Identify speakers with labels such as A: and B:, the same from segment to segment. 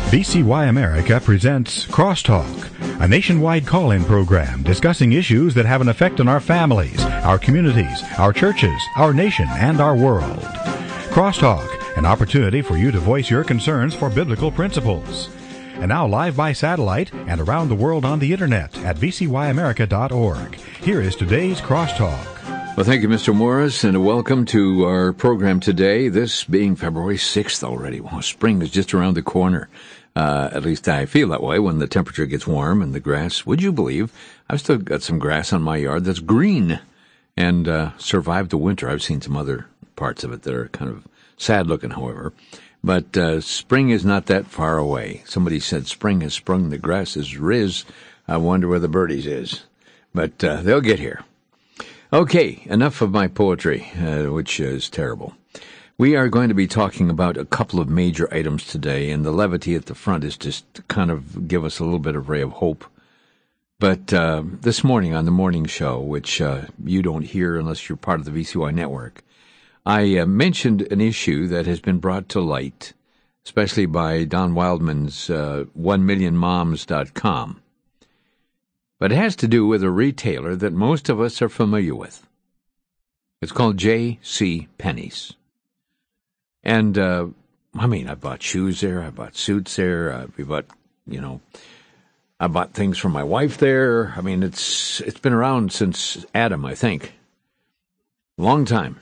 A: VCY America presents Crosstalk, a nationwide call-in program discussing issues that have an effect on our families, our communities, our churches, our nation, and our world. Crosstalk, an opportunity for you to voice your concerns for biblical principles. And now live by satellite and around the world on the internet at vcyamerica.org. Here is today's Crosstalk.
B: Well, thank you, Mr. Morris, and welcome to our program today, this being February 6th already. Well, spring is just around the corner. At least I feel that way when the temperature gets warm and the grass, would you believe, I've still got some grass on my yard that's green and survived the winter. I've seen some other parts of it that are kind of sad looking, however. But spring is not that far away. Somebody said spring has sprung, the grass is riz. I wonder where the birdies is. But they'll get here. Okay, enough of my poetry, which is terrible. We are going to be talking about a couple of major items today, and the levity at the front is just to kind of give us a little bit of ray of hope. But this morning on the morning show, which you don't hear unless you're part of the VCY network, I mentioned an issue that has been brought to light, especially by Don Wildman's 1millionmoms.com. But it has to do with a retailer that most of us are familiar with. It's called J.C. Penney's. And, I bought shoes there, I bought suits there, I bought things for my wife there. I mean, it's been around since Adam, I think. Long time.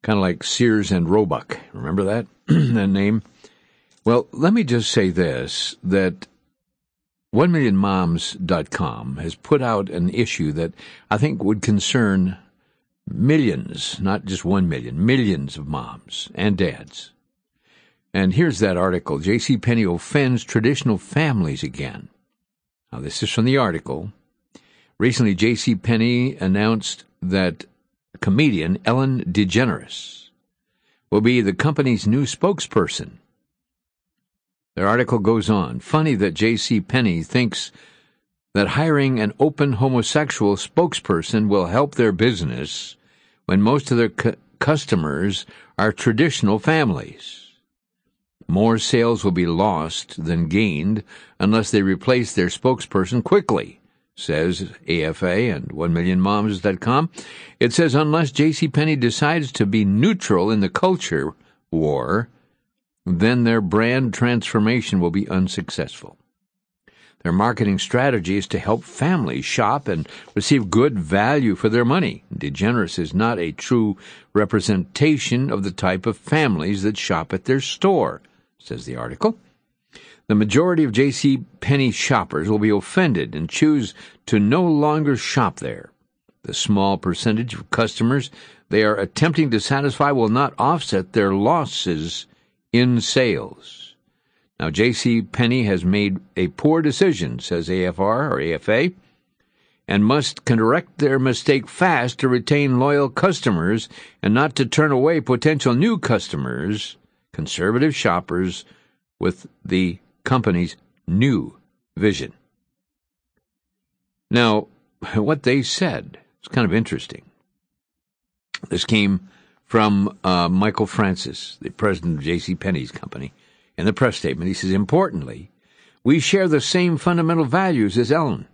B: Kind of like Sears and Roebuck. Remember that? That name? Well, let me just say this, that 1millionmoms.com has put out an issue that I think would concern millions, not just 1 million, millions of moms and dads. And here's that article. J.C. Penney offends traditional families again. Now, this is from the article. Recently, J.C. Penney announced that comedian Ellen DeGeneres will be the company's new spokesperson. Their article goes on. Funny that J.C. Penney thinks that hiring an open homosexual spokesperson will help their business when most of their customers are traditional families. More sales will be lost than gained unless they replace their spokesperson quickly, says AFA and 1millionmoms.com. It says unless J.C. Penney decides to be neutral in the culture war, then their brand transformation will be unsuccessful. Their marketing strategy is to help families shop and receive good value for their money. DeGeneres is not a true representation of the type of families that shop at their store, says the article. The majority of J.C. Penney shoppers will be offended and choose to no longer shop there. The small percentage of customers they are attempting to satisfy will not offset their losses in sales. Now, J.C. Penney has made a poor decision, says AFR or AFA, and must correct their mistake fast to retain loyal customers and not to turn away potential new customers, conservative shoppers, with the company's new vision. Now, what they said is kind of interesting. This came from Michael Francis, the president of J.C. Penney's company. In the press statement, he says, importantly, we share the same fundamental values as Ellen.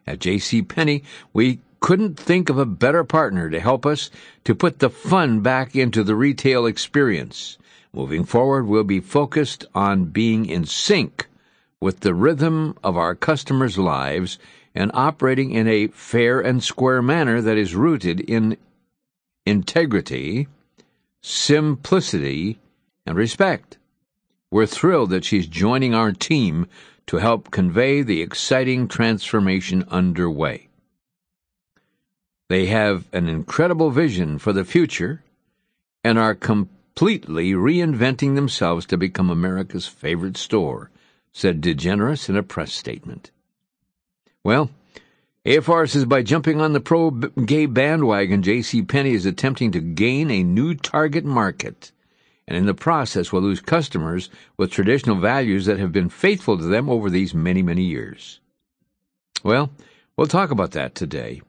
B: At J.C. Penney, we couldn't think of a better partner to help us to put the fun back into the retail experience. Moving forward, we'll be focused on being in sync with the rhythm of our customers' lives and operating in a fair and square manner that is rooted in integrity, simplicity, and respect. We're thrilled that she's joining our team to help convey the exciting transformation underway. They have an incredible vision for the future and are completely reinventing themselves to become America's favorite store, said DeGeneres in a press statement. Well, AFR says by jumping on the pro-gay bandwagon, J.C. Penney is attempting to gain a new target market, and in the process will lose customers with traditional values that have been faithful to them over these many, many years. Well, we'll talk about that today.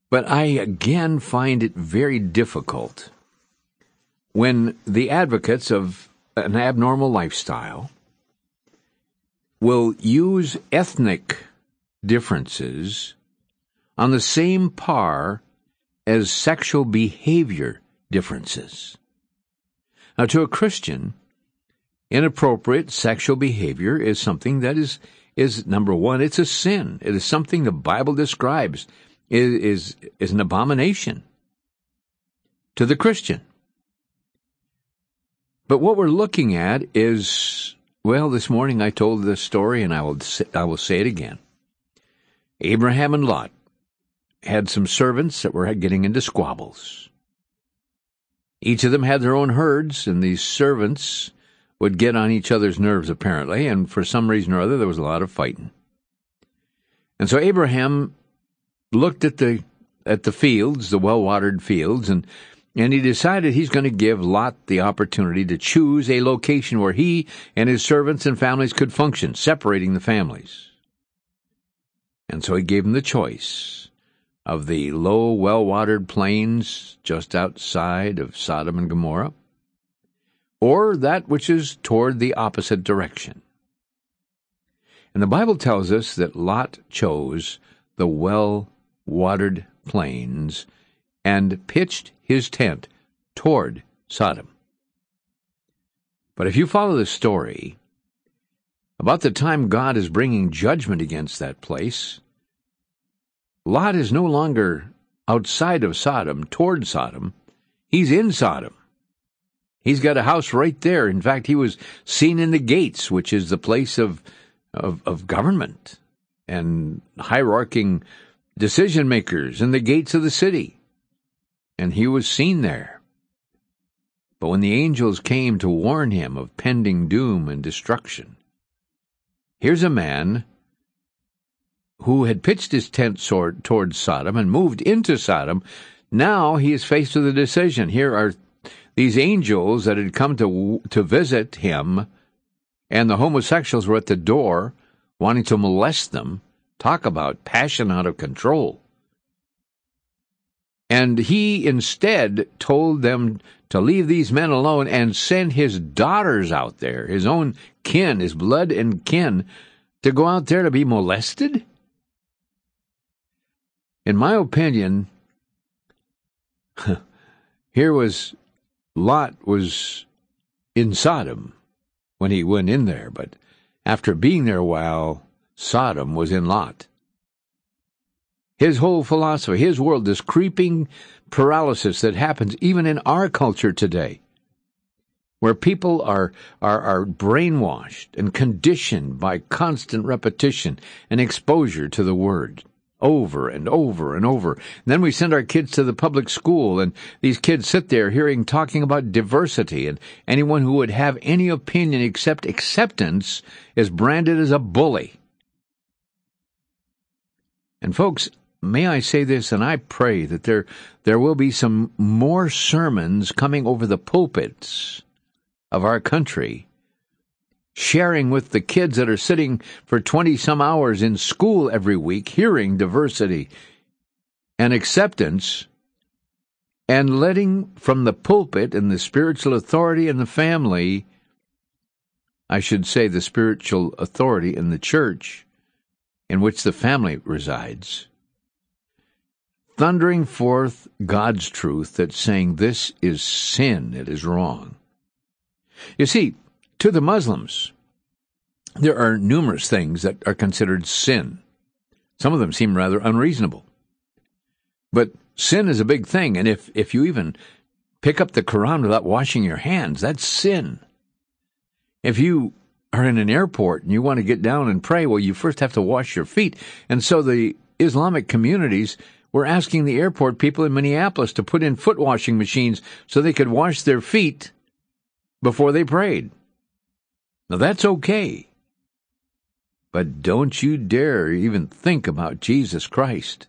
B: But I again find it very difficult when the advocates of an abnormal lifestyle will use ethnic differences on the same par as sexual behavior differences. Now, to a Christian, inappropriate sexual behavior is something that is number one, it's a sin. It is something the Bible describes is an abomination to the Christian. But what we're looking at is, well, this morning I told this story, and I will say it again. Abraham and Lot had some servants that were getting into squabbles. Each of them had their own herds, and these servants would get on each other's nerves, apparently, and for some reason or other, there was a lot of fighting. And so Abraham looked at the fields, the well-watered fields, and he decided he's going to give Lot the opportunity to choose a location where he and his servants and families could function, separating the families. And so he gave him the choice of the low, well-watered plains just outside of Sodom and Gomorrah, or that which is toward the opposite direction. And the Bible tells us that Lot chose the well-watered plains and pitched his tent toward Sodom. But if you follow the story, about the time God is bringing judgment against that place, Lot is no longer outside of Sodom, toward Sodom. He's in Sodom. He's got a house right there. In fact, he was seen in the gates, which is the place of government and hierarching decision makers in the gates of the city. And he was seen there. But when the angels came to warn him of pending doom and destruction, here's a man who had pitched his tent towards Sodom and moved into Sodom. Now he is faced with a decision. Here are these angels that had come to visit him, and the homosexuals were at the door wanting to molest them. Talk about passion out of control. And he instead told them to leave these men alone and send his daughters out there, his own kin, his blood and kin, to go out there to be molested? In my opinion, here was Lot was in Sodom when he went in there, but after being there a while, Sodom was in Lot. His whole philosophy, his world, this creeping paralysis that happens even in our culture today, where people are brainwashed and conditioned by constant repetition and exposure to the Word, over and over and over. And then we send our kids to the public school, and these kids sit there talking about diversity, and anyone who would have any opinion except acceptance is branded as a bully. And folks, may I say this, and I pray that there will be some more sermons coming over the pulpits of our country, sharing with the kids that are sitting for 20-some hours in school every week, hearing diversity and acceptance, and letting from the pulpit and the spiritual authority in the family, I should say the spiritual authority in the church in which the family resides, thundering forth God's truth that's saying this is sin, it is wrong. You see, to the Muslims, there are numerous things that are considered sin. Some of them seem rather unreasonable. But sin is a big thing, and if you even pick up the Quran without washing your hands, that's sin. If you are in an airport and you want to get down and pray, well, you first have to wash your feet. And so the Islamic communities were asking the airport people in Minneapolis to put in foot washing machines so they could wash their feet before they prayed. Now, that's okay. But don't you dare even think about Jesus Christ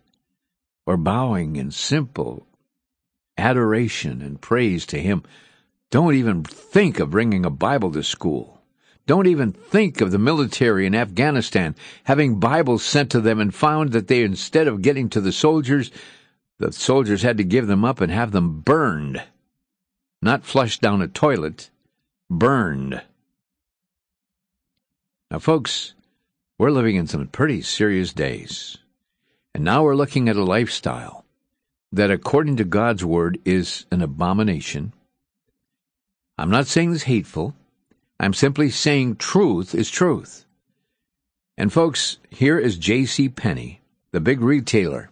B: or bowing in simple adoration and praise to Him. Don't even think of bringing a Bible to school. Don't even think of the military in Afghanistan having Bibles sent to them and found that they, instead of getting to the soldiers had to give them up and have them burned, not flushed down a toilet, burned. Now, folks, we're living in some pretty serious days. And now we're looking at a lifestyle that, according to God's word, is an abomination. I'm not saying this hateful. I'm simply saying truth is truth. And folks, here is J.C. Penney, the big retailer,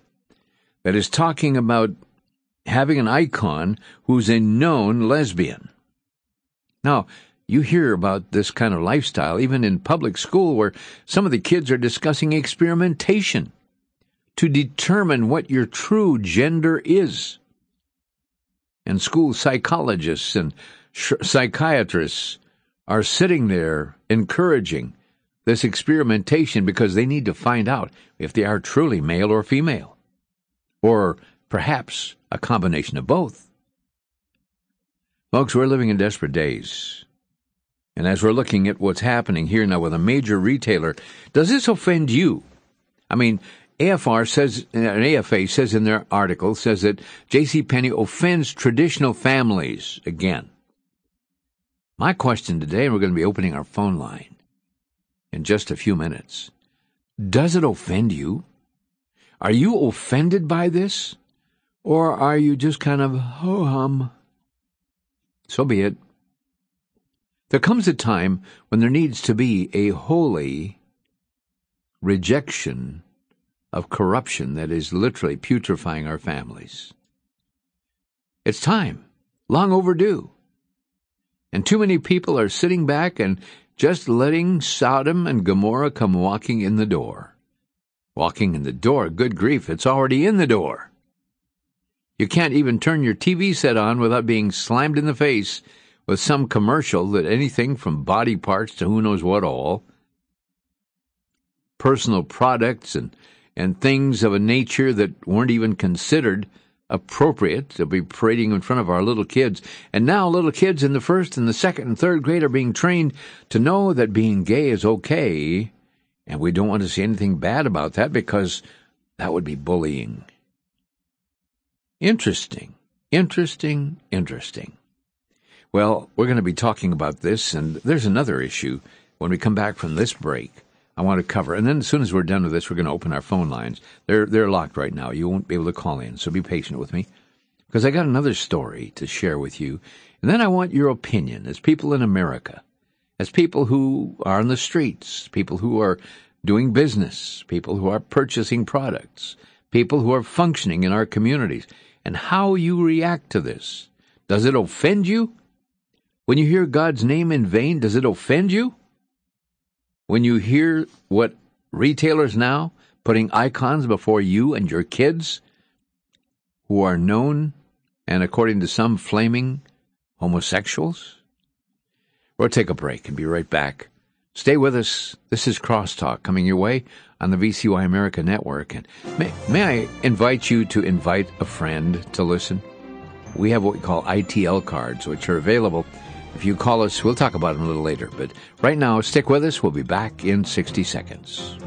B: that is talking about having an icon who's a known lesbian. Now, you hear about this kind of lifestyle even in public school, where some of the kids are discussing experimentation to determine what your true gender is. And school psychologists and psychiatrists are sitting there encouraging this experimentation because they need to find out if they are truly male or female, or perhaps a combination of both. Folks, we're living in desperate days. And as we're looking at what's happening here now with a major retailer, does this offend you? I mean, AFA says in their article, says that J.C. Penney offends traditional families again. My question today, and we're going to be opening our phone line in just a few minutes, does it offend you? Are you offended by this? Or are you just kind of ho-hum? So be it. There comes a time when there needs to be a holy rejection of corruption that is literally putrefying our families. It's time, long overdue. And too many people are sitting back and just letting Sodom and Gomorrah come walking in the door. Walking in the door, good grief, it's already in the door. You can't even turn your TV set on without being slammed in the face with some commercial that anything from body parts to who knows what all, personal products and things of a nature that weren't even considered appropriate to be parading in front of our little kids. And now little kids in the first and the second and third grade are being trained to know that being gay is okay, and we don't want to say anything bad about that because that would be bullying. Interesting. Well, we're going to be talking about this, and there's another issue when we come back from this break I want to cover. And then as soon as we're done with this, we're going to open our phone lines. They're locked right now. You won't be able to call in, so be patient with me, because I got another story to share with you. And then I want your opinion as people in America, as people who are on the streets, people who are doing business, people who are purchasing products, people who are functioning in our communities, and how you react to this. Does it offend you? When you hear God's name in vain, does it offend you? When you hear what retailers now putting icons before you and your kids who are known and, according to some, flaming homosexuals? We'll take a break and be right back. Stay with us. This is Crosstalk coming your way on the VCY America Network. And may I invite you to invite a friend to listen? We have what we call ITL cards, which are available. If you call us, we'll talk about them a little later. But right now, stick with us. We'll be back in 60 seconds.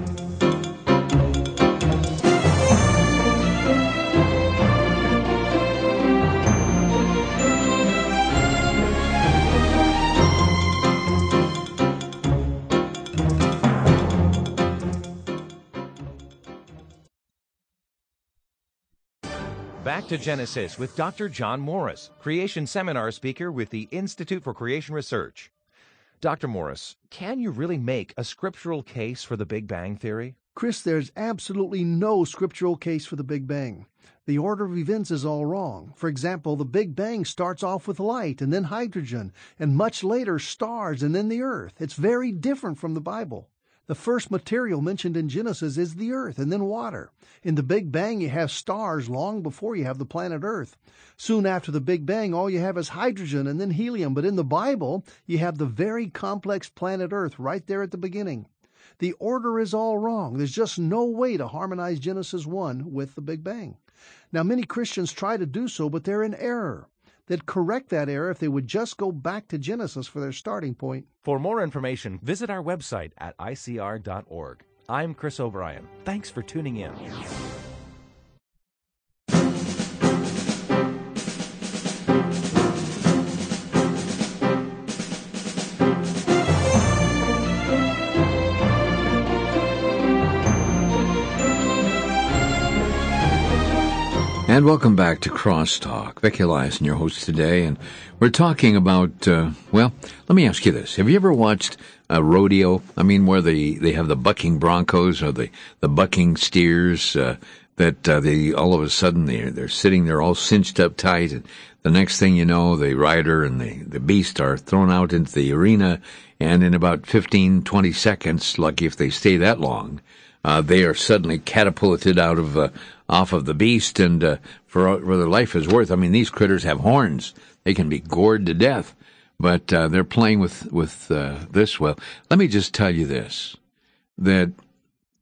C: Back to Genesis with Dr. John Morris, Creation Seminar speaker with the Institute for Creation Research. Dr. Morris, can you really make a scriptural case for the Big Bang Theory?
D: Chris, there's absolutely no scriptural case for the Big Bang. The order of events is all wrong. For example, the Big Bang starts off with light and then hydrogen, and much later stars and then the earth. It's very different from the Bible. The first material mentioned in Genesis is the earth and then water. In the Big Bang, you have stars long before you have the planet Earth. Soon after the Big Bang, all you have is hydrogen and then helium. But in the Bible, you have the very complex planet Earth right there at the beginning. The order is all wrong. There's just no way to harmonize Genesis 1 with the Big Bang. Now, many Christians try to do so, but they're in error. They'd correct that error if they would just go back to Genesis for their starting point.
C: For more information, visit our website at icr.org. I'm Chris O'Brien. Thanks for tuning in.
B: And welcome back to Crosstalk. Vic Eliason, your host today, and we're talking about, let me ask you this. Have you ever watched a rodeo? I mean, where they have the bucking broncos or the bucking steers, that they all of a sudden they're sitting there all cinched up tight, and the next thing you know, the rider and the beast are thrown out into the arena, and in about 15, 20 seconds, lucky if they stay that long, they are suddenly catapulted off of the beast, and for their life is worth. I mean, these critters have horns; they can be gored to death, but they're playing with this. Well, let me just tell you this: that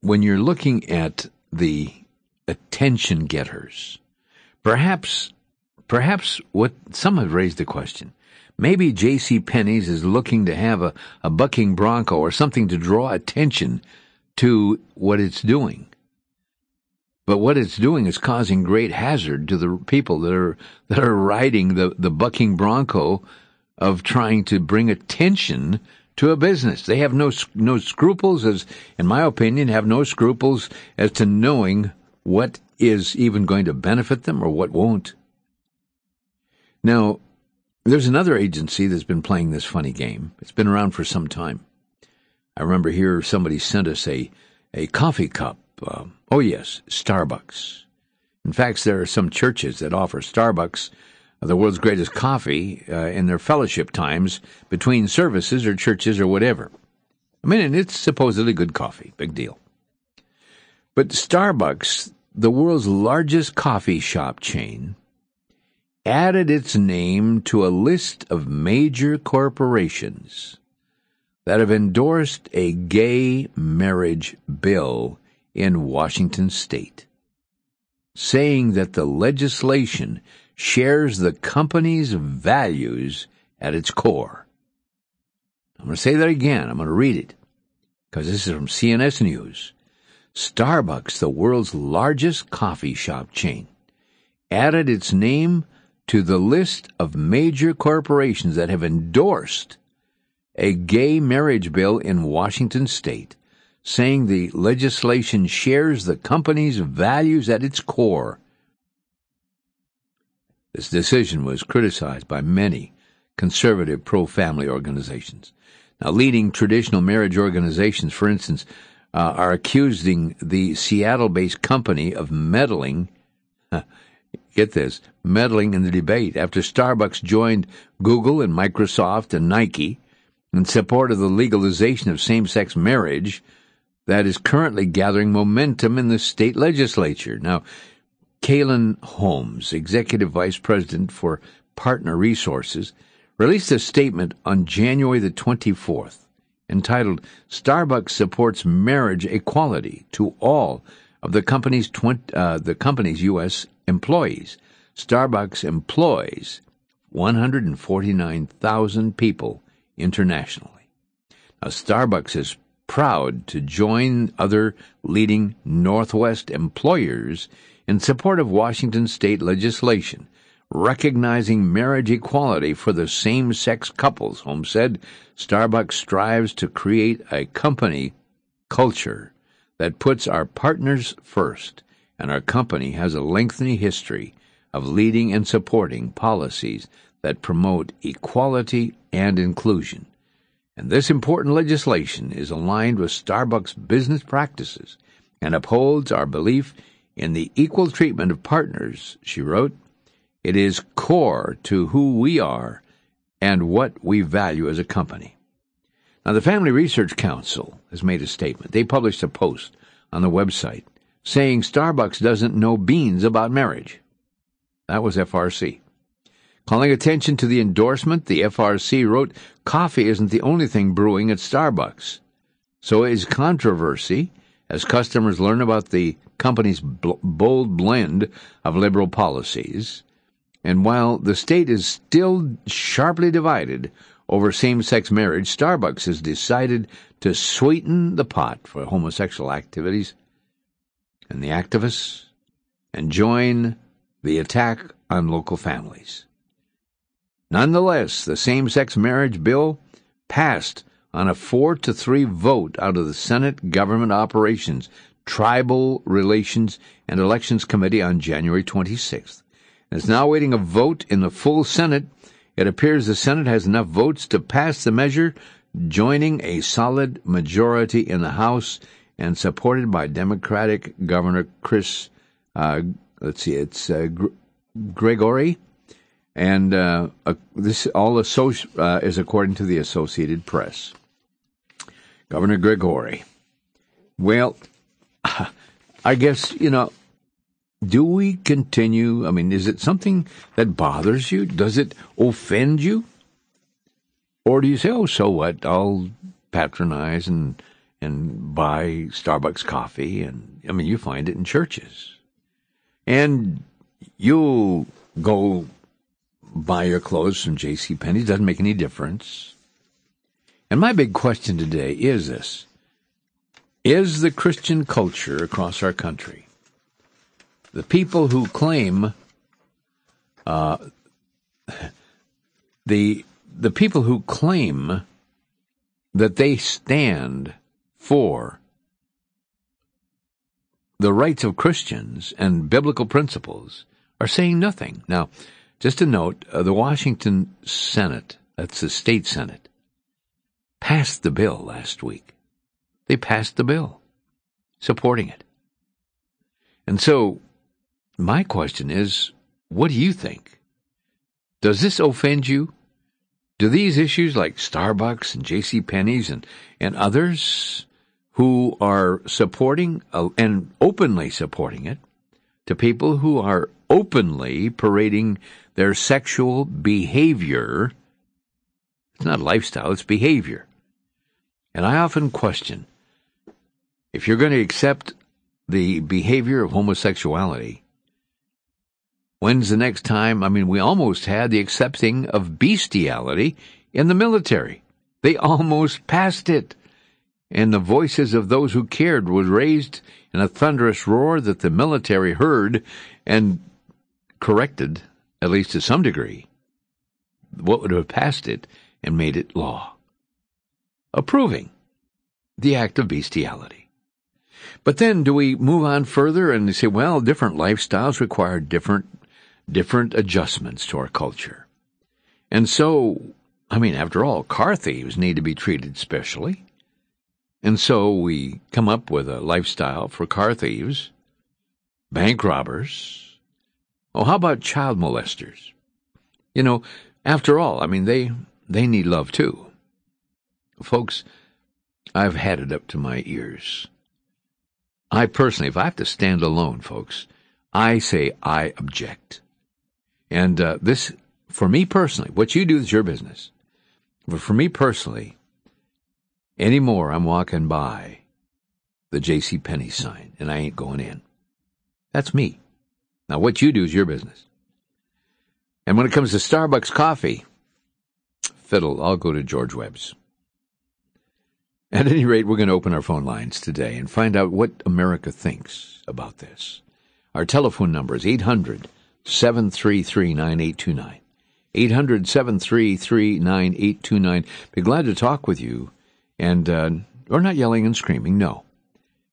B: when you're looking at the attention getters, perhaps what some have raised the question. Maybe J.C. Penney's is looking to have a bucking bronco or something to draw attention to what it's doing. But what it's doing is causing great hazard to the people that are riding the bucking bronco, of trying to bring attention to a business. They have no scruples, as in my opinion, have no scruples as to knowing what is even going to benefit them or what won't. Now, there's another agency that's been playing this funny game. It's been around for some time. I remember here somebody sent us a coffee cup. Yes, Starbucks. In fact, there are some churches that offer Starbucks, the world's greatest coffee, in their fellowship times between services or churches or whatever. I mean, and it's supposedly good coffee. Big deal. But Starbucks, the world's largest coffee shop chain, added its name to a list of major corporations that have endorsed a gay marriage bill in Washington state, saying that the legislation shares the company's values at its core. I'm going to say that again. I'm going to read it, because this is from CNS News. Starbucks, the world's largest coffee shop chain, added its name to the list of major corporations that have endorsed a gay marriage bill in Washington state, saying the legislation shares the company's values at its core. This decision was criticized by many conservative pro-family organizations. Now, leading traditional marriage organizations, for instance, are accusing the Seattle-based company of meddling, get this, meddling in the debate after Starbucks joined Google and Microsoft and Nike in support of the legalization of same-sex marriage that is currently gathering momentum in the state legislature. Now, Kaylin Holmes, Executive Vice President for Partner Resources, released a statement on January the 24th entitled, "Starbucks Supports Marriage Equality to All of the company's U.S. employees." Starbucks employs 149,000 people internationally. Now, Starbucks is proud to join other leading Northwest employers in support of Washington state legislation recognizing marriage equality for the same-sex couples. Holmes said Starbucks strives to create a company culture that puts our partners first, and our company has a lengthy history of leading and supporting policies that promote equality and inclusion. And this important legislation is aligned with Starbucks business practices and upholds our belief in the equal treatment of partners, she wrote. It is core to who we are and what we value as a company. Now, the Family Research Council has made a statement. They published a post on the website saying Starbucks doesn't know beans about marriage. That was FRC. Calling attention to the endorsement, the FRC wrote, "Coffee isn't the only thing brewing at Starbucks. So is controversy as customers learn about the company's bold blend of liberal policies. And while the state is still sharply divided over same-sex marriage, Starbucks has decided to sweeten the pot for homosexual activities and the activists and join the attack on local families. Nonetheless, the same-sex marriage bill passed on a 4-3 vote out of the Senate Government Operations, Tribal Relations and Elections Committee on January 26th. And it's now awaiting a vote in the full Senate. It appears the Senate has enough votes to pass the measure, joining a solid majority in the House and supported by Democratic Governor Chris, Gregory. And this all is according to the Associated Press. Governor Gregory. Well, I guess, do we continue? I mean, is it something that bothers you? Does it offend you? Or do you say, oh, so what? I'll patronize and buy Starbucks coffee. And, you find it in churches. And you'll go buy your clothes from J.C. Penney. Doesn't make any difference. And my big question today is this. Is the Christian culture across our country, the people who claim, the people who claim that they stand for the rights of Christians and biblical principles, are saying nothing? Now, just a note, the Washington Senate, that's the state Senate, passed the bill last week. They passed the bill, supporting it. And so, my question is, what do you think? Does this offend you? Do these issues like Starbucks and J.C. Penney's and others who are supporting and openly supporting it, to people who are openly parading their sexual behavior, it's not lifestyle, it's behavior. And I often question, if you're going to accept the behavior of homosexuality, when's the next time? We almost had the accepting of bestiality in the military. They almost passed it. And the voices of those who cared was raised in a thunderous roar that the military heard and corrected, at least to some degree, what would have passed it and made it law, approving the act of bestiality. But then do we move on further and say, well, different lifestyles require different adjustments to our culture. And so, after all, car thieves need to be treated specially. And so we come up with a lifestyle for car thieves, bank robbers. Oh, how about child molesters? After all, they need love too. Folks, I've had it up to my ears. I personally, if I have to stand alone, folks, I say I object. And this, for me personally, what you do is your business. But for me personally, anymore I'm walking by the J.C. Penney sign, and I ain't going in. That's me. Now, what you do is your business. And when it comes to Starbucks coffee, fiddle, I'll go to George Webb's. At any rate, we're going to open our phone lines today and find out what America thinks about this. Our telephone number is 800-733-9829. 800-733-9829. Be glad to talk with you. And we're not yelling and screaming, no.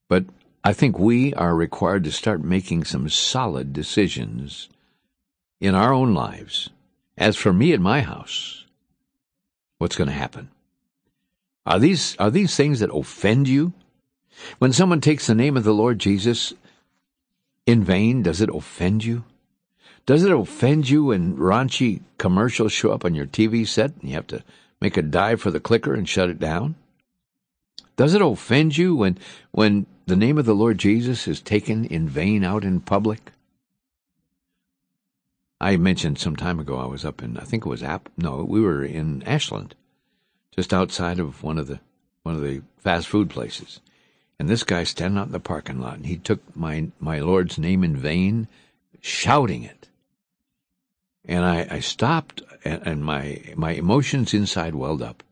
B: But I think we are required to start making some solid decisions in our own lives. As for me and my house, what's going to happen? Are these things that offend you? When someone takes the name of the Lord Jesus in vain, does it offend you? Does it offend you when raunchy commercials show up on your TV set and you have to make a dive for the clicker and shut it down? Does it offend you when the name of the Lord Jesus is taken in vain out in public? I mentioned some time ago I was up in, we were in Ashland, just outside of one of the fast food places. And this guy standing out in the parking lot, and he took my Lord's name in vain, shouting it. And I stopped, and my emotions inside welled up.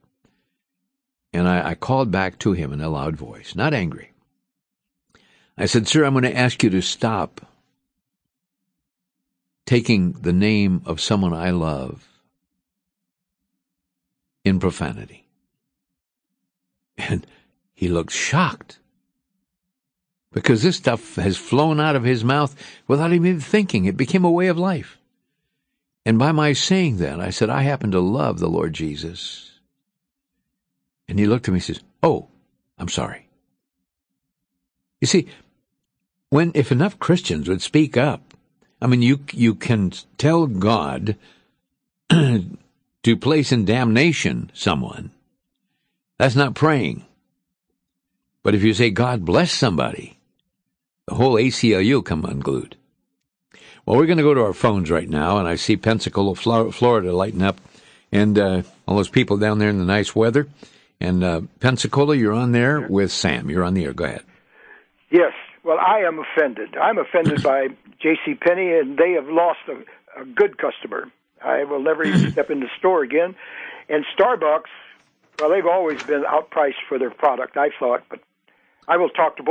B: And I called back to him in a loud voice, not angry. I said, "Sir, I'm going to ask you to stop taking the name of someone I love in profanity." And he looked shocked. because this stuff has flown out of his mouth without him even thinking. It became a way of life. And by my saying that, I said, I happen to love the Lord Jesus. And he looked at me and says, oh, I'm sorry. You see, if enough Christians would speak up, I mean, you can tell God to place in damnation someone. That's not praying. But if you say, God bless somebody, the whole ACLU come unglued. Well, we're going to go to our phones right now, and I see Pensacola, Florida lighting up, and all those people down there in the nice weather. And Pensacola, you're on there with Sam. You're on the air. Go ahead.
E: Yes. Well, I am offended. I'm offended by J.C. Penney, and they have lost a good customer. I will never even step in the store again. And Starbucks, well, they've always been outpriced for their product, I thought, but I will talk to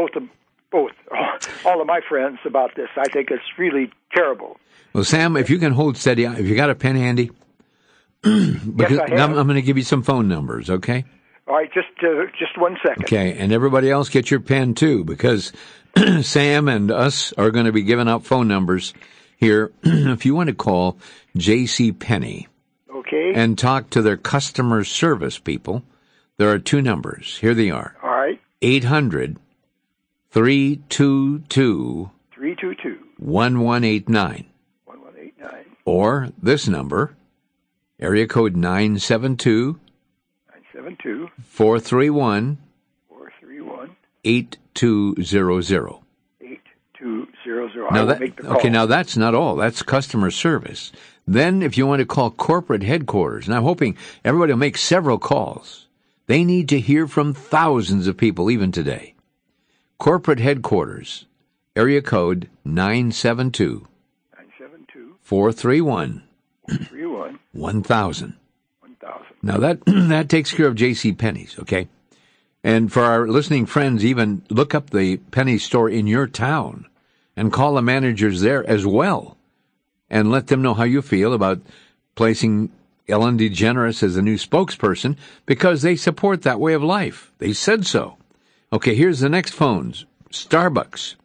E: all of my friends about this. I think it's really terrible.
B: Well, Sam, if you can hold steady, if you got a pen handy, because
E: yes, I have.
B: I'm going to give you some phone numbers, okay?
E: All right, just 1 second.
B: Okay, and everybody else get your pen too, because Sam and us are going to be giving out phone numbers here. If you want to call J.C. Penney,
E: okay,
B: and talk to their customer service people, there are two numbers. Here they are.
E: All right.
B: 800-322-1189. 1189. Or this number, area code 972 431 8200.
E: 8200.
B: Now
E: I will make the call.
B: Okay, now that's not all. That's customer service. Then if you want to call corporate headquarters, and I'm hoping everybody will make several calls. They need to hear from thousands of people even today. Corporate headquarters, area code 972 431 1000. Now that takes care of J.C. Penney's, okay? And for our listening friends, even look up the Penney store in your town and call the managers there as well and let them know how you feel about placing Ellen DeGeneres as a new spokesperson because they support that way of life. They said so. Okay, here's the next phones. Starbucks.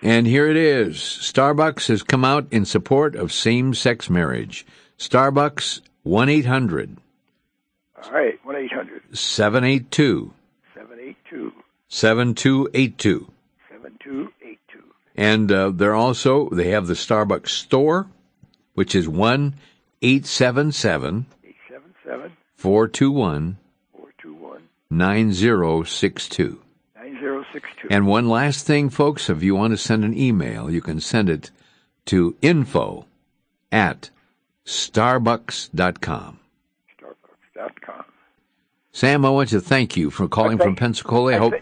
B: And here it is. Starbucks has come out in support of same-sex marriage. Starbucks, 1-800.
E: All right, 1-800.
B: 782. 7282. And they have the Starbucks store, which is 1-877. 421. 9062. And one last thing, folks, if you want to send an email, you can send it to info@starbucks.com. Sam, I want to thank you for calling from Pensacola. I hope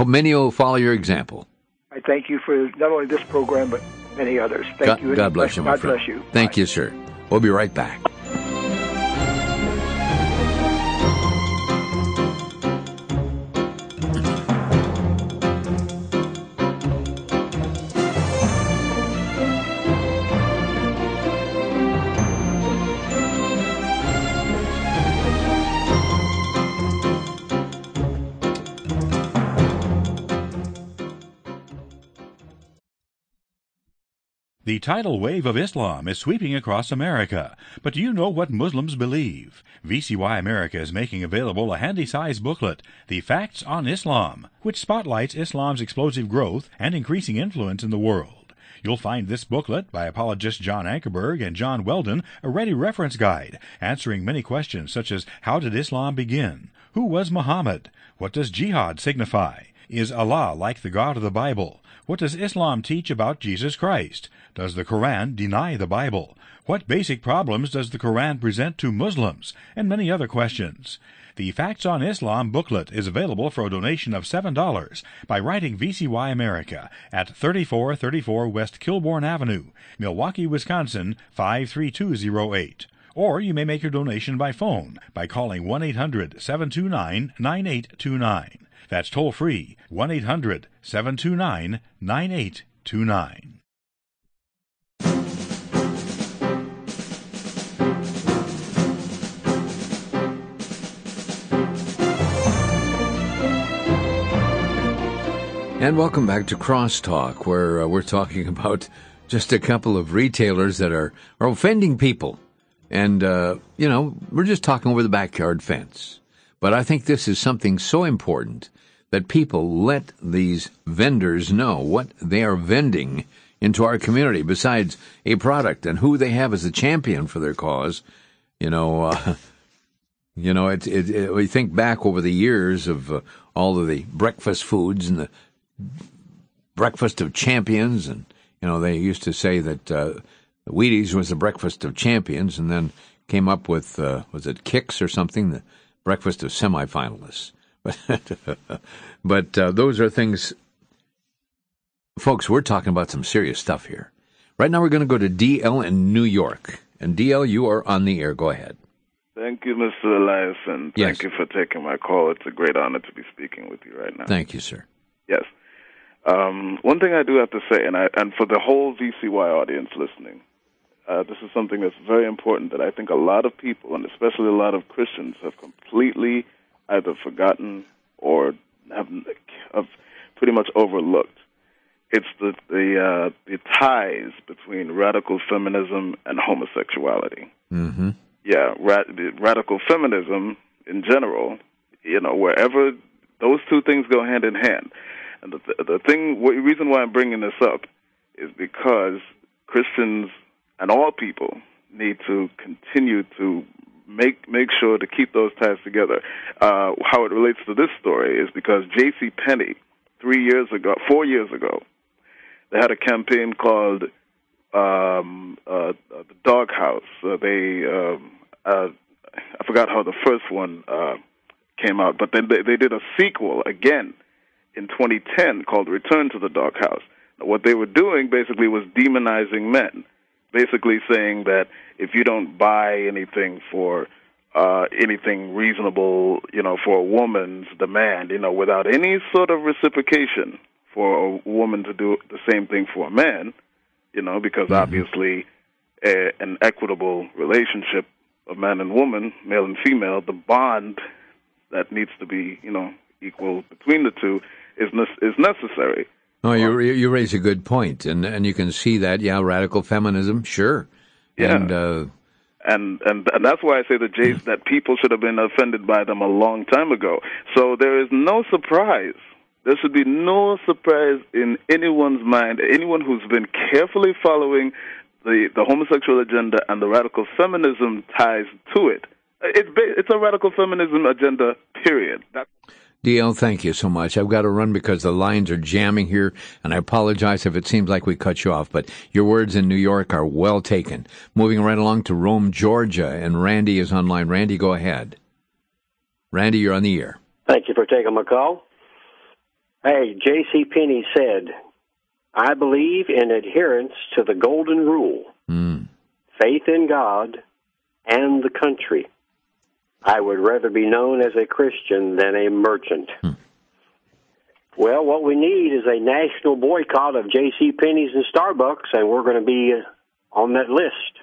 B: many will follow your example.
E: I thank you for not only this program, but many others. Thank you.
B: God bless you, my friend.
E: God bless you.
B: Thank you, sir. We'll be right back.
A: The tidal wave of Islam is sweeping across America. But do you know what Muslims believe? VCY America is making available a handy-sized booklet, The Facts on Islam, which spotlights Islam's explosive growth and increasing influence in the world. You'll find this booklet by apologists John Ankerberg and John Weldon a ready reference guide, answering many questions such as how did Islam begin? Who was Muhammad? What does jihad signify? Is Allah like the God of the Bible? What does Islam teach about Jesus Christ? Does the Quran deny the Bible? What basic problems does the Quran present to Muslims? And many other questions. The Facts on Islam booklet is available for a donation of $7 by writing VCY America at 3434 West Kilbourne Avenue, Milwaukee, Wisconsin 53208. Or you may make your donation by phone by calling 1-800-729-9829. That's toll-free, 1-800-729-9829.
B: And welcome back to Crosstalk, where we're talking about just a couple of retailers that are offending people. And, we're just talking over the backyard fence. But I think this is something so important that people let these vendors know what they are vending into our community, besides a product and who they have as a champion for their cause. We think back over the years of all of the breakfast foods and the breakfast of champions, and they used to say that Wheaties was the breakfast of champions, and then came up with was it Kix or something, the breakfast of semifinalists. But those are things, folks. We're talking about some serious stuff here. Right now, we're going to go to DL in New York, and DL, you are on the air. Go ahead.
F: Thank you, Mr. Eliason.
B: Yes.
F: Thank you for taking my call. It's a great honor to be speaking with you right now.
B: Thank you, sir.
F: Yes. One thing I do have to say, and for the whole VCY audience listening, this is something that's very important that I think a lot of people, and especially a lot of Christians, have completely either forgotten or have pretty much overlooked. It's the ties between radical feminism and homosexuality.
B: Mm-hmm.
F: Yeah, radical feminism in general, wherever those two things go hand in hand. And the reason why I'm bringing this up is because Christians and all people need to continue to make sure to keep those ties together. How it relates to this story is because J.C. Penney, 4 years ago, they had a campaign called the Doghouse. I forgot how the first one came out, but then they did a sequel again in 2010 called Return to the Doghouse. Now, what they were doing basically was demonizing men, basically saying that if you don't buy anything for anything reasonable, for a woman's demand, without any sort of reciprocation for a woman to do the same thing for a man, because obviously an equitable relationship of man and woman, male and female, the bond that needs to be, equal between the two is necessary.
B: Oh, you raise a good point, and you can see that, radical feminism, sure.
F: Yeah. And that's why I say that people should have been offended by them a long time ago. So there is no surprise. There should be no surprise in anyone's mind, anyone who's been carefully following the homosexual agenda and the radical feminism ties to it. It's a radical feminism agenda, period.
B: DL, thank you so much. I've got to run because the lines are jamming here, and I apologize if it seems like we cut you off, but your words in New York are well taken. Moving right along to Rome, Georgia, and Randy is online. Randy, go ahead. Randy, you're on the air.
G: Thank you for taking my call. Hey, J.C. Penney said, I believe in adherence to the golden rule, faith in God and the country. I would rather be known as a Christian than a merchant. Well, what we need is a national boycott of J.C. Penney's and Starbucks, and we're going to be on that list.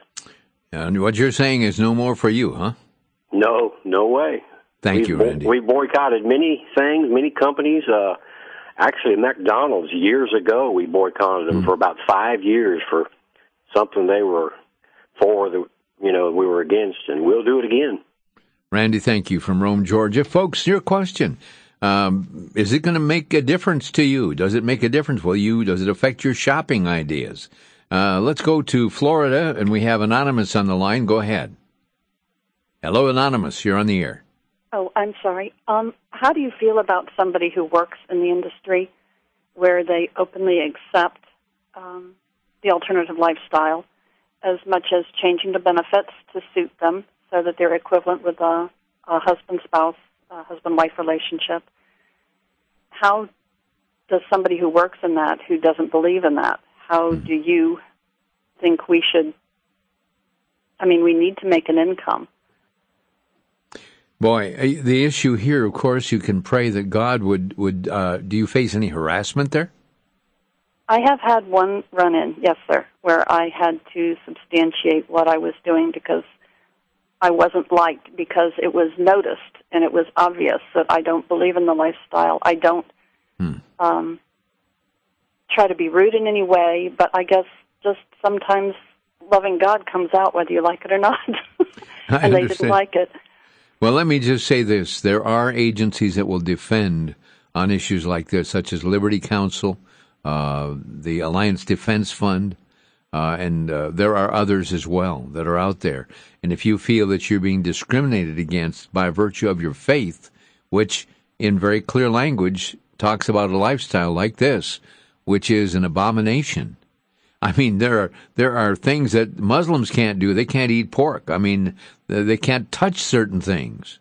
B: And what you're saying is no more for you, huh?
G: No way.
B: Thank you, Randy.
G: We boycotted many things, many companies. Actually, McDonald's, years ago, we boycotted them for about 5 years for something they were for that, we were against, and we'll do it again.
B: Randy, thank you from Rome, Georgia. Folks, your question. Is it going to make a difference to you? Does it make a difference? Does it affect your shopping ideas? Let's go to Florida, and we have Anonymous on the line. Go ahead. Hello, Anonymous. You're on the air.
H: Oh, I'm sorry. How do you feel about somebody who works in the industry where they openly accept the alternative lifestyle as much as changing the benefits to suit them so that they're equivalent with a husband-spouse, husband-wife relationship? How does somebody who works in that, who doesn't believe in that, how do you think we should? We need to make an income.
B: Boy, the issue here, of course, you can pray that God would do you face any harassment there?
H: I have had one run-in, yes, sir, where I had to substantiate what I was doing because I wasn't liked, because it was noticed and it was obvious that I don't believe in the lifestyle. I don't try to be rude in any way, but I guess just sometimes loving God comes out whether you like it or not. And they didn't like it.
B: Well, let me just say this. There are agencies that will defend on issues like this, such as Liberty Counsel, the Alliance Defense Fund, and there are others as well that are out there. And if you feel that you're being discriminated against by virtue of your faith, which in very clear language talks about a lifestyle like this, which is an abomination. I mean, there are things that Muslims can't do. They can't eat pork. I mean, they can't touch certain things.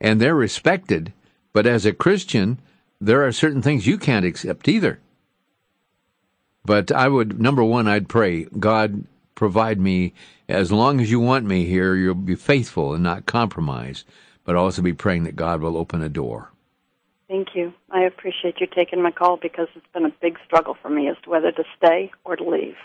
B: And they're respected. But as a Christian, there are certain things you can't accept either. But I would, number one, I'd pray, God, provide me, as long as you want me here, you'll be faithful and not compromise. But also be praying that God will open a door.
H: Thank you. I appreciate you taking my call because it's been a big struggle for me as to whether to stay or to leave.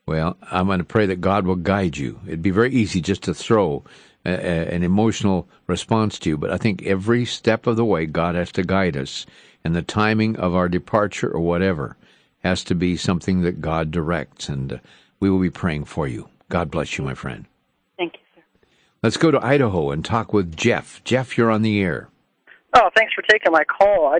B: Well, I'm going to pray that God will guide you. It'd be very easy just to throw an emotional response to you, but I think every step of the way God has to guide us, and the timing of our departure or whatever has to be something that God directs, and we will be praying for you. God bless you, my friend.
H: Thank you, sir.
B: Let's go to Idaho and talk with Jeff. Jeff, you're on the air.
I: Oh, thanks for taking my call. I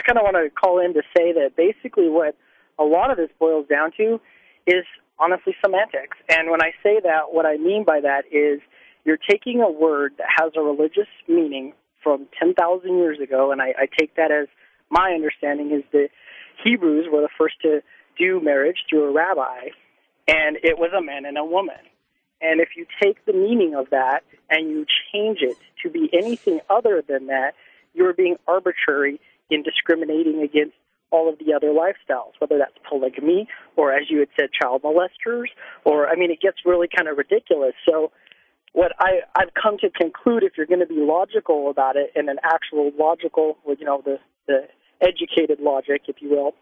I: kind of want to call in to say that basically what a lot of this boils down to is honestly semantics. And when I say that, what I mean by that is you're taking a word that has a religious meaning from 10,000 years ago, and I take that as my understanding is the Hebrews were the first to do marriage through a rabbi, and it was a man and a woman. And if you take the meaning of that and you change it to be anything other than that, you're being arbitrary in discriminating against all of the other lifestyles, whether that's polygamy or, as you had said, child molesters, or, I mean, it gets really kind of ridiculous. So what I've come to conclude, if you're going to be logical about it, and an actual logical, the educated logic, if you will,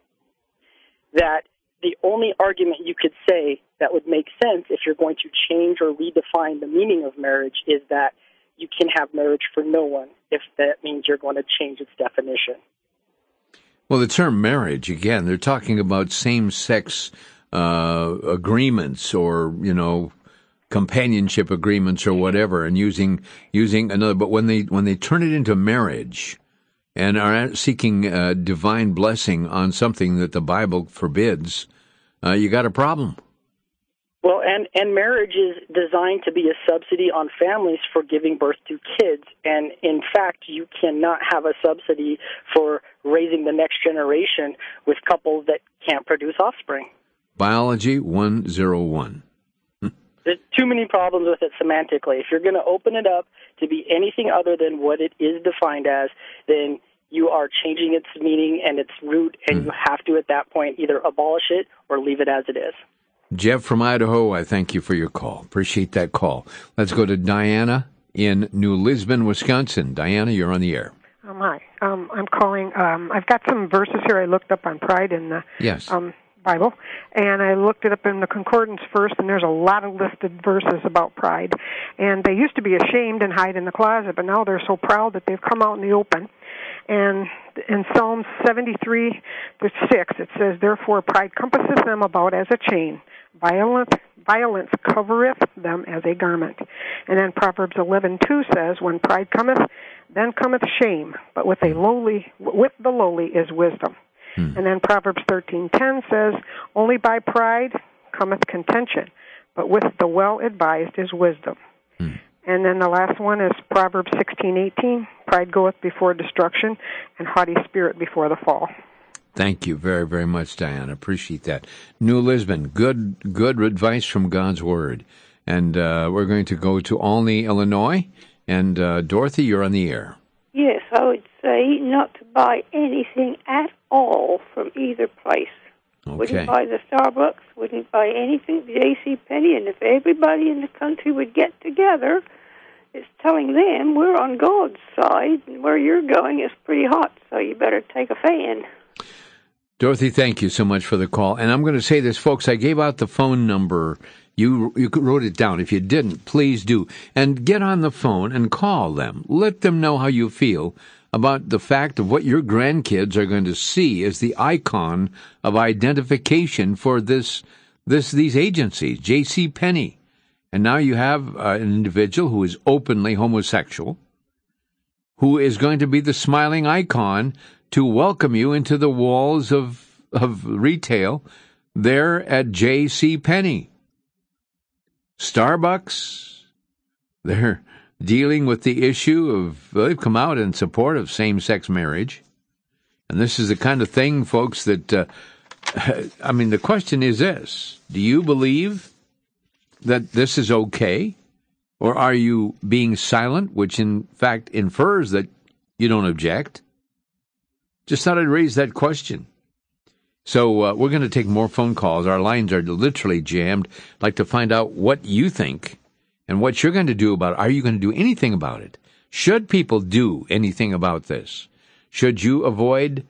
I: that the only argument you could say that would make sense if you're going to change or redefine the meaning of marriage is that you can have marriage for no one, if that means you're going to change its definition.
B: Well, the term marriage, again, they're talking about same-sex agreements or, companionship agreements or whatever, and using another. But when they turn it into marriage and are seeking divine blessing on something that the Bible forbids, you got a problem.
I: Well, and marriage is designed to be a subsidy on families for giving birth to kids. And, in fact, you cannot have a subsidy for raising the next generation with couples that can't produce offspring. Biology
B: 101.
I: There's too many problems with it semantically. If you're going to open it up to be anything other than what it is defined as, then you are changing its meaning and its root, and you have to, at that point, either abolish it or leave it as it is.
B: Jeff from Idaho, I thank you for your call. Appreciate that call. Let's go to Diana in New Lisbon, Wisconsin. Diana, you're on the air.
J: Hi. I'm calling. I've got some verses here I looked up on pride in the Bible, and I looked it up in the concordance first, and there's a lot of listed verses about pride. And they used to be ashamed and hide in the closet, but now they're so proud that they've come out in the open. And in Psalm 73, verse 6, it says, "Therefore pride compasseth them about as a chain. Violence covereth them as a garment." And then Proverbs 11:2 says, "When pride cometh, then cometh shame, but with the lowly is wisdom." And then Proverbs 13:10 says, "Only by pride cometh contention, but with the well-advised is wisdom." And then the last one is Proverbs 16:18, "Pride goeth before destruction, and haughty spirit before the fall."
B: Thank you very, very much, Diana. Appreciate that. New Lisbon, good advice from God's Word. And we're going to go to Olney, Illinois. And Dorothy, you're on the air.
K: Yes, I would say not to buy anything at all from either place.
B: Okay.
K: Wouldn't buy the Starbucks, wouldn't buy anything J.C. Penney, and if everybody in the country would get together, it's telling them we're on God's side, and where you're going is pretty hot, so you better take a fan.
B: Dorothy, thank you so much for the call. And I'm going to say this, folks, I gave out the phone number. You wrote it down. If you didn't, please do. And get on the phone and call them. Let them know how you feel about the fact of what your grandkids are going to see as the icon of identification for these agencies, J.C. Penney. And now you have an individual who is openly homosexual, who is going to be the smiling icon to welcome you into the walls of retail there at J.C. Penney. Starbucks, they're dealing with the issue of, they've come out in support of same-sex marriage. And this is the kind of thing, folks, that, the question is this: do you believe that this is okay? Or are you being silent, which in fact infers that you don't object? Just thought I'd raise that question. So we're going to take more phone calls. Our lines are literally jammed. I'd like to find out what you think and what you're going to do about it. Are you going to do anything about it? Should people do anything about this? Should you avoid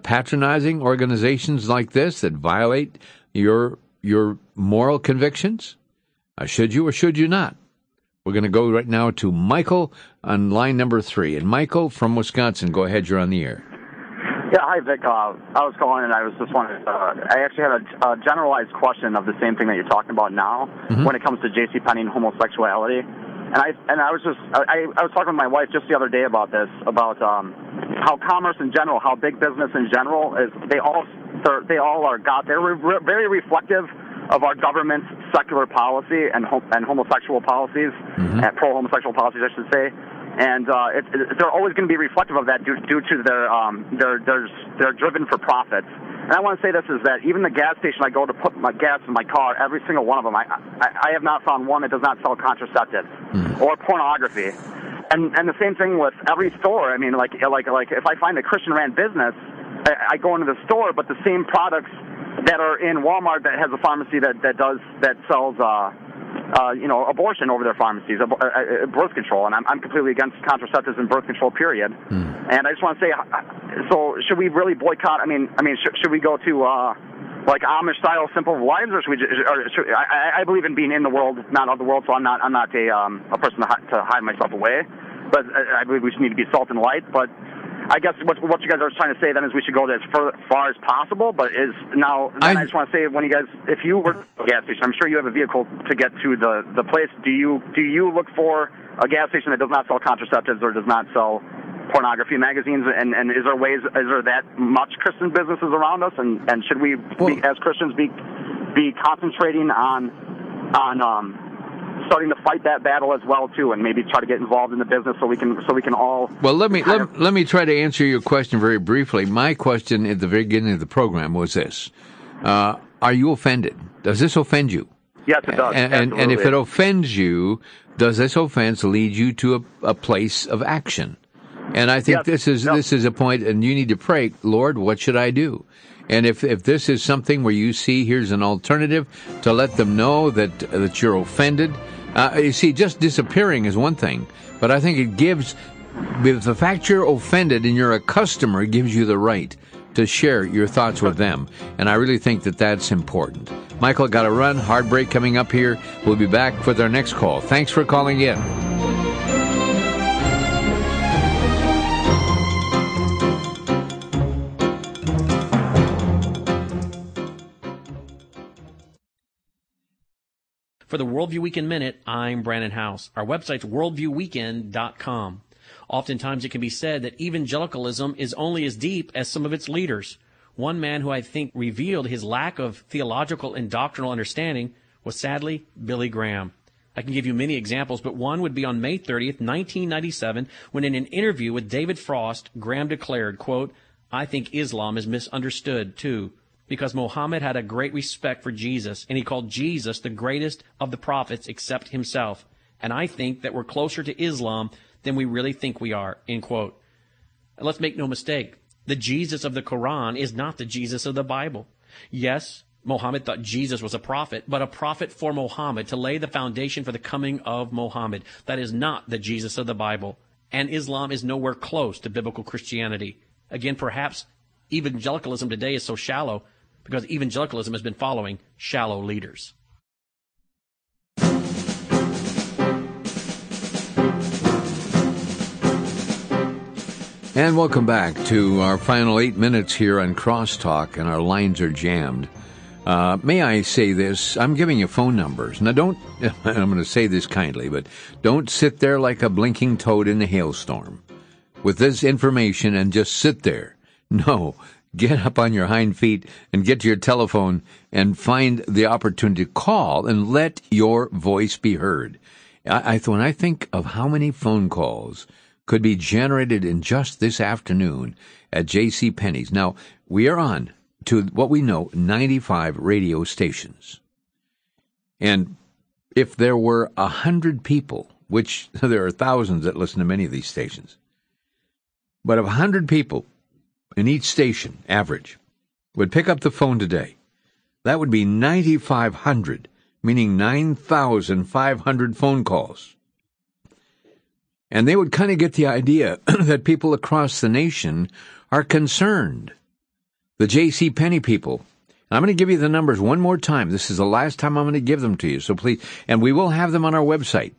B: patronizing organizations like this that violate your moral convictions? Should you or should you not? We're going to go right now to Michael on line number 3. And Michael from Wisconsin, go ahead, you're on the air.
L: Yeah, hi, Vic. I was calling, and I was just wondering, I actually had a generalized question of the same thing that you're talking about now when it comes to J.C. Penney and homosexuality. And I was talking with my wife just the other day about this, about how commerce in general, how big business in general is. They all are God. They're very reflective of our government's secular policy and homosexual policies, pro-homosexual policies, I should say. And they're always going to be reflective of that due to they're driven for profits. And I want to say this is that even the gas station I go to put my gas in my car, every single one of them, I have not found one that does not sell contraceptives or pornography. And the same thing with every store. I mean, like if I find a Christian-ran business, I go into the store, but the same products that are in Walmart that has a pharmacy that sells abortion over their pharmacies, birth control, and I'm completely against contraceptives and birth control, period. And I just want to say, so should we really boycott? Should we go to like Amish-style simple lives, or I believe in being in the world, not of the world, so I'm not a person to hide myself away. But I believe we should need to be salt and light. But I guess what you guys are trying to say then is we should go as far as possible. But I just want to say, if you were at a gas station, I'm sure you have a vehicle to get to the place. Do you look for a gas station that does not sell contraceptives or does not sell pornography magazines? And is there that much Christian businesses around us? And should we, as Christians, be concentrating on starting to fight that battle as well too, and maybe try to get involved in the business so we can all. Well, let
B: me try to answer your question very briefly. My question at the very beginning of the program was this: are you offended? Does this offend you?
L: Yes, it does.
B: And if it offends you, does this offense lead you to a place of action? And I think this is a point, and you need to pray, Lord, what should I do? And if this is something where you see here's an alternative, to let them know that you're offended. You see, just disappearing is one thing, but I think it gives, with the fact you're offended and you're a customer, it gives you the right to share your thoughts with them. And I really think that that's important. Michael, got to run. Hard break coming up here. We'll be back with our next call. Thanks for calling in.
M: For the Worldview Weekend Minute, I'm Brandon House. Our website's worldviewweekend.com. Oftentimes it can be said that evangelicalism is only as deep as some of its leaders. One man who I think revealed his lack of theological and doctrinal understanding was sadly Billy Graham. I can give you many examples, but one would be on May 30th, 1997, when in an interview with David Frost, Graham declared, quote, "I think Islam is misunderstood, too, because Muhammad had a great respect for Jesus, and he called Jesus the greatest of the prophets except himself. And I think that we're closer to Islam than we really think we are," end quote. And let's make no mistake, the Jesus of the Quran is not the Jesus of the Bible. Yes, Muhammad thought Jesus was a prophet, but a prophet for Muhammad, to lay the foundation for the coming of Muhammad. That is not the Jesus of the Bible. And Islam is nowhere close to biblical Christianity. Again, perhaps evangelicalism today is so shallow because evangelicalism has been following shallow leaders.
B: And welcome back to our final 8 minutes here on Crosstalk, and our lines are jammed. May I say this? I'm giving you phone numbers. Now, don't, I'm going to say this kindly, but don't sit there like a blinking toad in a hailstorm with this information and just sit there. No, get up on your hind feet and get to your telephone and find the opportunity to call and let your voice be heard. When I think of how many phone calls could be generated in just this afternoon at J.C. Penney's. Now, we are on to what we know, 95 radio stations. And if there were 100 people, which there are thousands that listen to many of these stations, but if 100 people in each station, average, would pick up the phone today, that would be 9,500, meaning 9,500 phone calls. And they would kind of get the idea that people across the nation are concerned. The J.C. Penney people. I'm going to give you the numbers one more time. This is the last time I'm going to give them to you, so please. And we will have them on our website.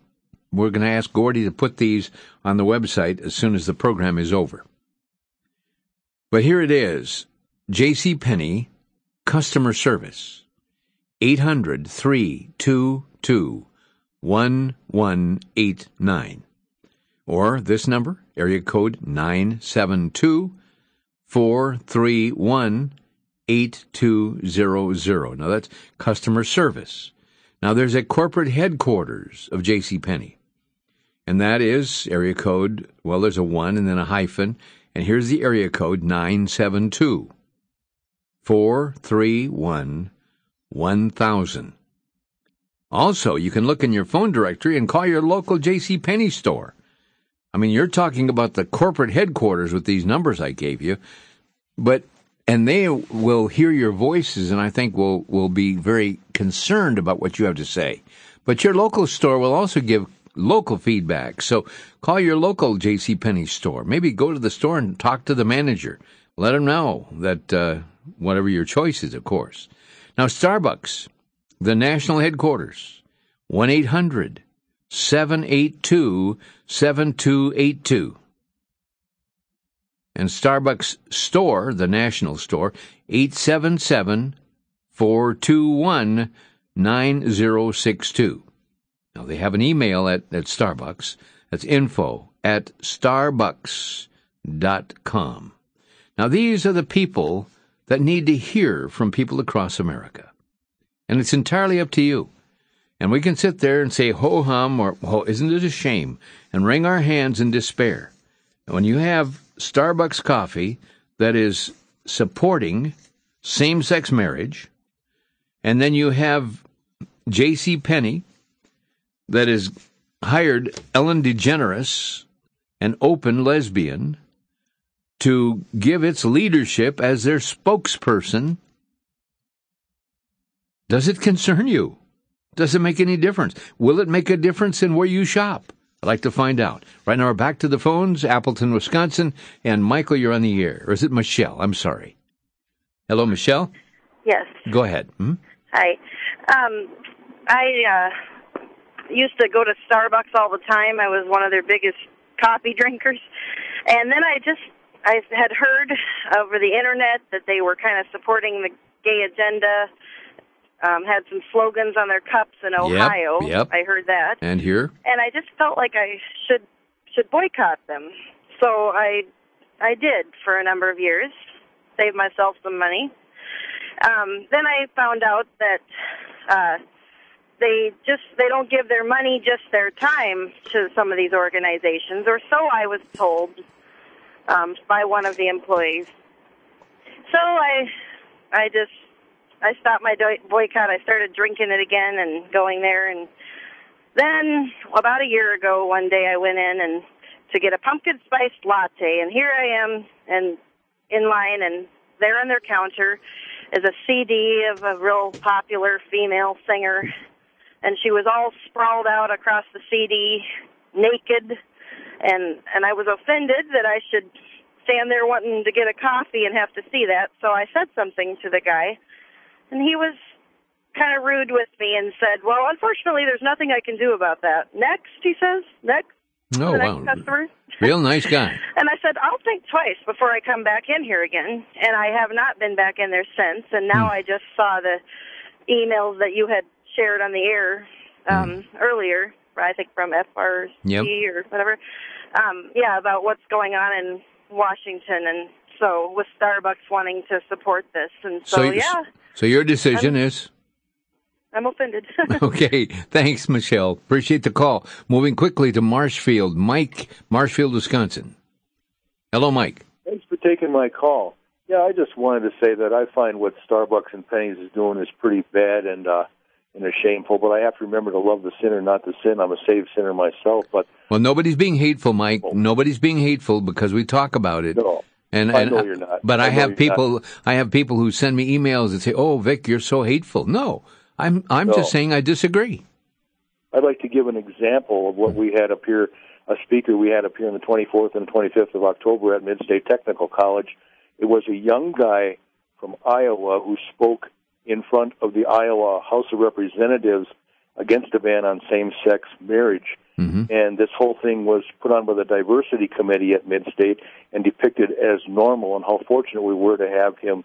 B: We're going to ask Gordy to put these on the website as soon as the program is over. But here it is. J.C. Penney customer service. 800-322-1189. Or this number, area code 972-431-8200. Now that's customer service. Now there's a corporate headquarters of J.C. Penney. And that is area code, well, there's a 1 and then a hyphen. And here's the area code, 972-431-1000. Also, you can look in your phone directory and call your local J.C. Penney store. I mean, you're talking about the corporate headquarters with these numbers I gave you, and they will hear your voices, and I think will be very concerned about what you have to say. But your local store will also give local feedback. So call your local J.C. Penney store. Maybe go to the store and talk to the manager. Let them know that whatever your choice is, of course. Now, Starbucks, the national headquarters, 1-800-782-7282. And Starbucks store, the national store, 877-421-9062. Now, they have an email at Starbucks. That's info@starbucks.com. Now, these are the people that need to hear from people across America. And it's entirely up to you. And we can sit there and say, ho-hum, or isn't it a shame, and wring our hands in despair. And when you have Starbucks coffee that is supporting same-sex marriage, and then you have J.C. Penney that has hired Ellen DeGeneres, an open lesbian, to give its leadership as their spokesperson, does it concern you? Does it make any difference? Will it make a difference in where you shop? I'd like to find out. Right now we're back to the phones, Appleton, Wisconsin, and Michael, you're on the air. Or is it Michelle? I'm sorry. Hello, Michelle?
N: Yes.
B: Go ahead.
N: Hi. I used to go to Starbucks all the time. I was one of their biggest coffee drinkers. And then I had heard over the internet that they were kind of supporting the gay agenda, had some slogans on their cups in Ohio.
B: Yep.
N: I heard that.
B: And here?
N: And I just felt like I should boycott them. So I did for a number of years, saved myself some money. Then I found out that they don't give their money, just their time to some of these organizations, or so I was told by one of the employees. So I stopped my boycott. I started drinking it again and going there. And then about a year ago, one day I went in to get a pumpkin spiced latte. And here I am in line, and there on their counter is a CD of a real popular female singer. And she was all sprawled out across the CD, naked. And I was offended that I should stand there wanting to get a coffee and have to see that. So I said something to the guy. And he was kind of rude with me and said, well, unfortunately, there's nothing I can do about that. Next, he says. Next.
B: Oh,
N: nice
B: wow.
N: customer.
B: Real nice guy.
N: And I said, I'll think twice before I come back in here again. And I have not been back in there since. And now I just saw the emails that you had shared on the air earlier, I think from FRC or whatever. About what's going on in Washington. And so with Starbucks wanting to support this. And
B: So your decision is?
N: I'm offended.
B: Okay. Thanks, Michelle. Appreciate the call. Moving quickly to Marshfield. Mike, Marshfield, Wisconsin. Hello, Mike.
O: Thanks for taking my call. Yeah, I just wanted to say that I find what Starbucks and Penney's is doing is pretty bad and shameful, but I have to remember to love the sinner, not the sin. I'm a saved sinner myself. Well,
B: nobody's being hateful, Mike. Nobody's being hateful because we talk about it.
O: No.
B: And
O: I know you're not.
B: But I have people who send me emails and say, "Oh, Vic, you're so hateful." No. I'm just saying I disagree.
O: I'd like to give an example of what we had up here, a speaker we had up here on the 24th and 25th of October at Mid-State Technical College. It was a young guy from Iowa who spoke in front of the Iowa House of Representatives against a ban on same-sex marriage. Mm-hmm. And this whole thing was put on by the Diversity Committee at Mid-State and depicted as normal, and how fortunate we were to have him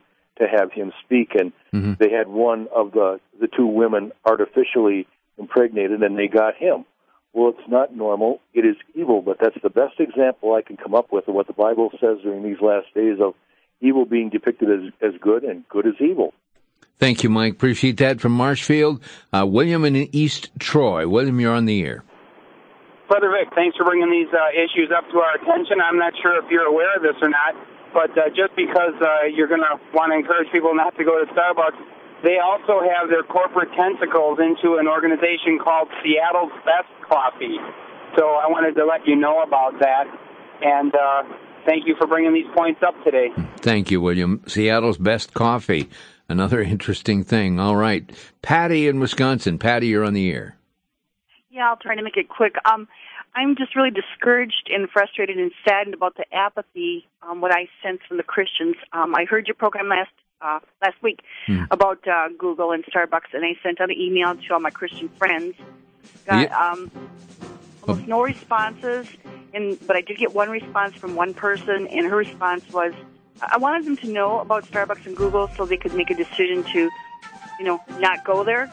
O: speak. And they had one of the two women artificially impregnated, and they got him. Well, it's not normal. It is evil, but that's the best example I can come up with of what the Bible says during these last days of evil being depicted as good and good as evil.
B: Thank you, Mike. Appreciate that. From Marshfield, William in East Troy. William, you're on the air.
P: Brother Vic, thanks for bringing these issues up to our attention. I'm not sure if you're aware of this or not, but just because you're going to want to encourage people not to go to Starbucks, they also have their corporate tentacles into an organization called Seattle's Best Coffee. So I wanted to let you know about that, and thank you for bringing these points up today.
B: Thank you, William. Seattle's Best Coffee, another interesting thing. All right. Patty in Wisconsin. Patty, you're on the air.
Q: Yeah, I'll try to make it quick. I'm just really discouraged and frustrated and saddened about the apathy, what I sense from the Christians. I heard your program last week about Google and Starbucks, and I sent out an email to all my Christian friends. Got almost no responses, but I did get one response from one person, and her response was, I wanted them to know about Starbucks and Google so they could make a decision to, not go there.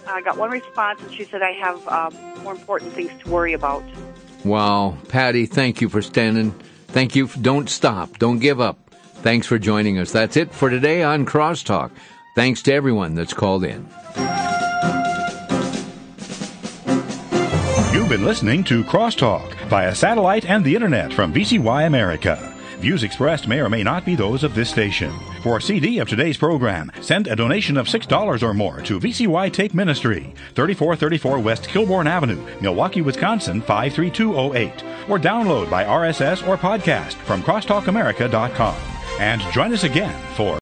Q: I got one response, and she said, I have more important things to worry about.
B: Wow. Patty, thank you for standing. Thank you. Don't stop. Don't give up. Thanks for joining us. That's it for today on Crosstalk. Thanks to everyone that's called in.
A: You've been listening to Crosstalk via satellite and the internet from VCY America. Views expressed may or may not be those of this station. For a CD of today's program, send a donation of $6 or more to VCY Tape Ministry, 3434 West Kilbourne Avenue, Milwaukee, Wisconsin, 53208, or download by RSS or podcast from crosstalkamerica.com. And join us again for